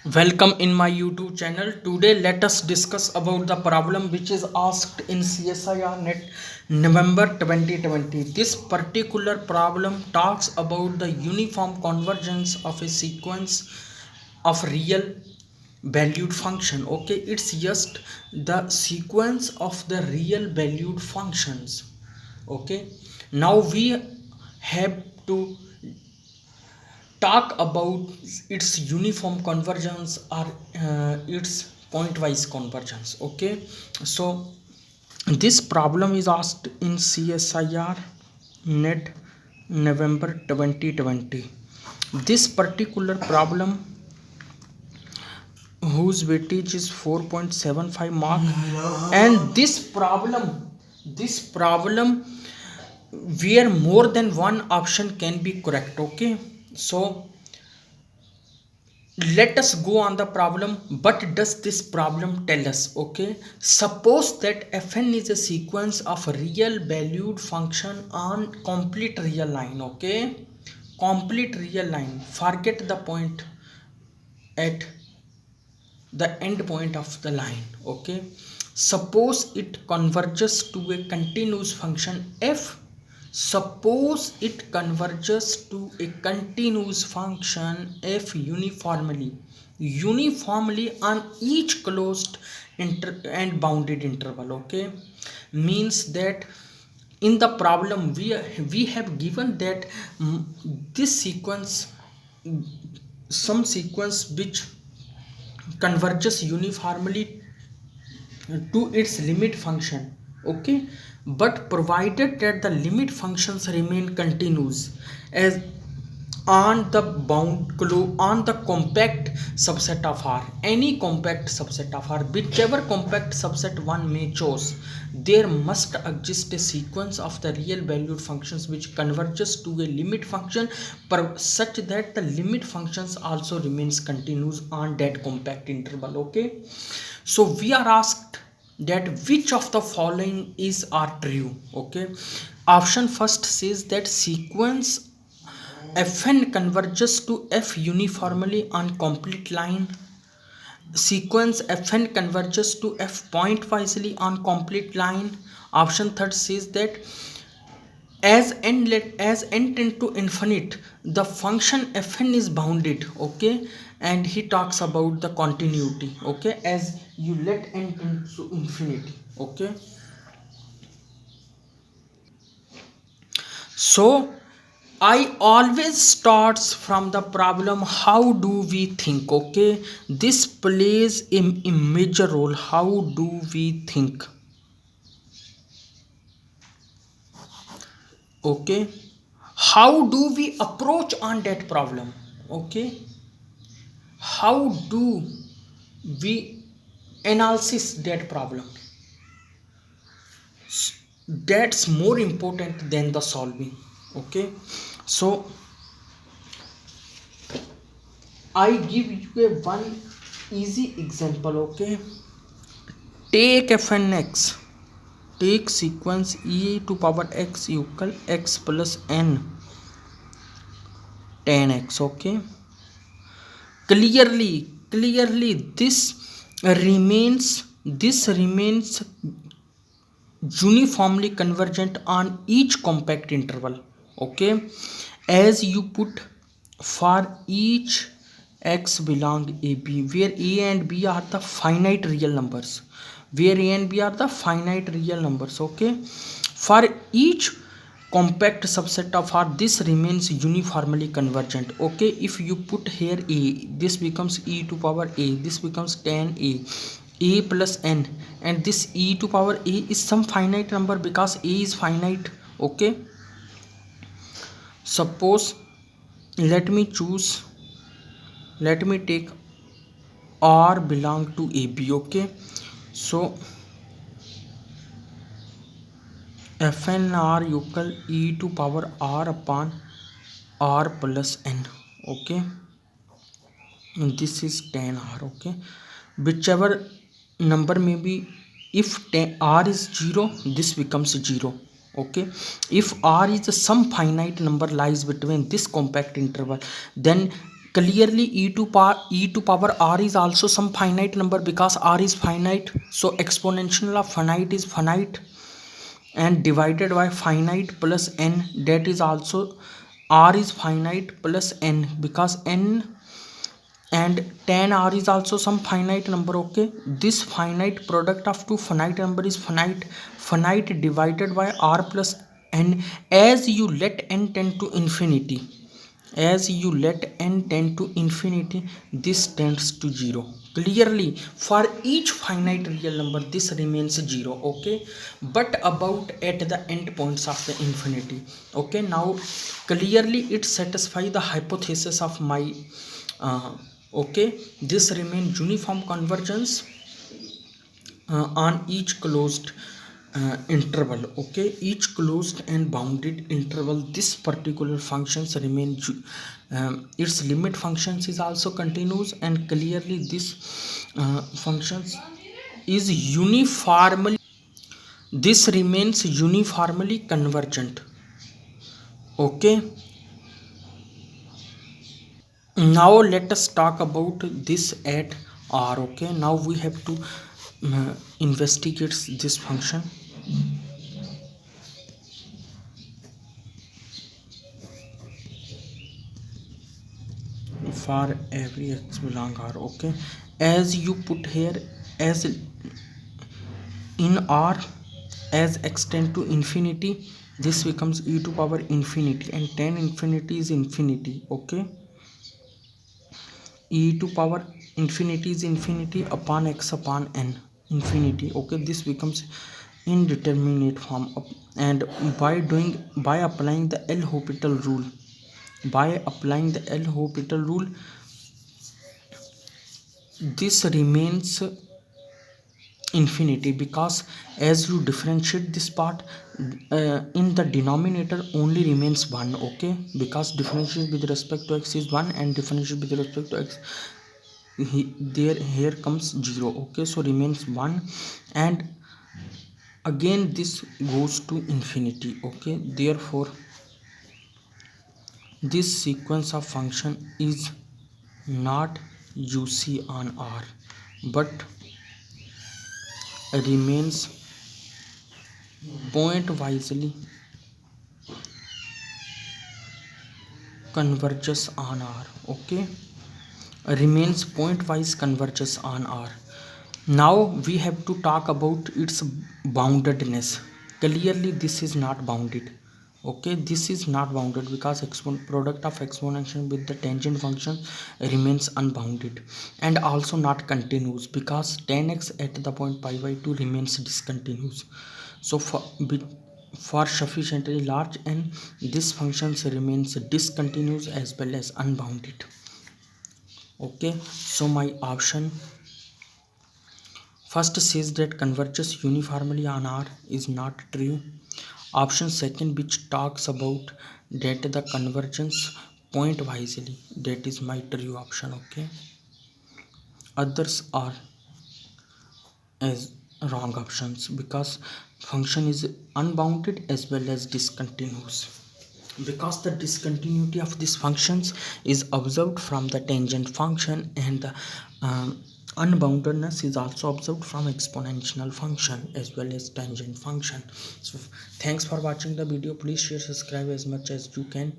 Welcome in my YouTube channel. Today let us discuss about the problem which is asked in CSIR net November 2020. This particular problem talks about the uniform convergence of a sequence of real valued function. Okay, it's just the sequence of the real valued functions. Okay, now we have to talk about its uniform convergence or its pointwise convergence. Okay, so this problem is asked in CSIR net November 2020. This particular problem, whose weightage is 4.75 mark, and this problem where more than one option can be correct. Okay, so let us go on the problem. But does this problem tell us? Okay, suppose that fn is a sequence of real valued function on complete real line. Okay, complete real line, forget the point at the end point of the line. Okay, suppose it converges to a continuous function f. Suppose it converges to a continuous function f uniformly on each closed and bounded interval. Okay, means that in the problem we have given that this sequence, some sequence which converges uniformly to its limit function. Okay, but provided that the limit functions remain continuous as on the on the compact subset of R, any compact subset of R, whichever compact subset one may choose, there must exist a sequence of the real valued functions which converges to a limit function such that the limit functions also remains continuous on that compact interval. Okay, so we are asked that which of the following is are true. Okay, option first says that sequence fn converges to f uniformly on complete line. Sequence fn converges to f pointwisely on complete line. Option third says that as n tend to infinite, the function fn is bounded. Okay, and he talks about the continuity. Okay, as you let n tend to infinity. Okay, so I always starts from the problem, how do we think? Okay, this plays a major role. How do we think? Okay, how do we approach on that problem? Okay, how do we analysis that problem? That's more important than the solving. Okay, so I give you a one easy example. Okay, take fnx, take sequence e to power x equal x plus n tan x. Okay, clearly this remains uniformly convergent on each compact interval. Okay, as you put for each x belong a b, where a and b are the finite real numbers, where a and b are the finite real numbers. Okay, for each compact subset of R, this remains uniformly convergent. Okay, if you put here a, this becomes e to power a, this becomes tan a plus n, and this e to power a is some finite number because a is finite. Okay, suppose let me choose, let me take R belong to ab. Okay, so fnr equal e to power r upon r plus n. Okay, and this is tan r. Okay, whichever number may be, if r is 0, this becomes 0. Okay, if r is some finite number lies between this compact interval, then Clearly e to power r is also some finite number, because r is finite, so exponential of finite is finite, and divided by finite plus n, that is also r is finite plus n, because n and tan r is also some finite number. Okay, this finite product of two finite number is finite divided by r plus n. As you let n tend to infinity, as you let n tend to infinity, this tends to 0. Clearly for each finite real number this remains 0. Okay, but about at the end points of the infinity. Okay, now clearly it satisfies the hypothesis of my okay, this remain uniform convergence on each closed interval. Okay, each closed and bounded interval, this particular functions remain its limit functions is also continuous, and clearly this functions is uniformly, this remains uniformly convergent. Okay, now let us talk about this at r. Okay, now we have to investigate this function for every x belong r. Okay, as you put here, as in r, as x tend to infinity, this becomes e to power infinity, and tan infinity is infinity. Okay, e to power infinity is infinity upon x upon n, infinity. Okay, this becomes indeterminate form and by applying the L'Hopital rule, by applying the L'Hopital rule, this remains infinity, because as you differentiate this part, in the denominator only remains 1. Okay, because differentiation with respect to x is 1, and differentiation with respect to x, there here comes 0. Okay, so remains 1, and again this goes to infinity. Okay, therefore this sequence of function is not UC on R, but remains point wisely converges on R. Okay, remains pointwise converges on R. Now we have to talk about its boundedness. Clearly this is not bounded. Okay, this is not bounded, because product of exponential with the tangent function remains unbounded, and also not continuous, because tan x at the point pi by 2 remains discontinuous. So for sufficiently large n, this function remains discontinuous as well as unbounded. Okay, so my option first says that converges uniformly on R is not true. Option second, which talks about that the convergence point wisely, that is my true option. Okay, others are as wrong options, because function is unbounded as well as discontinuous, because the discontinuity of these functions is observed from the tangent function, and the unboundedness is also observed from exponential function as well as tangent function. So thanks for watching the video. Please share, subscribe as much as you can.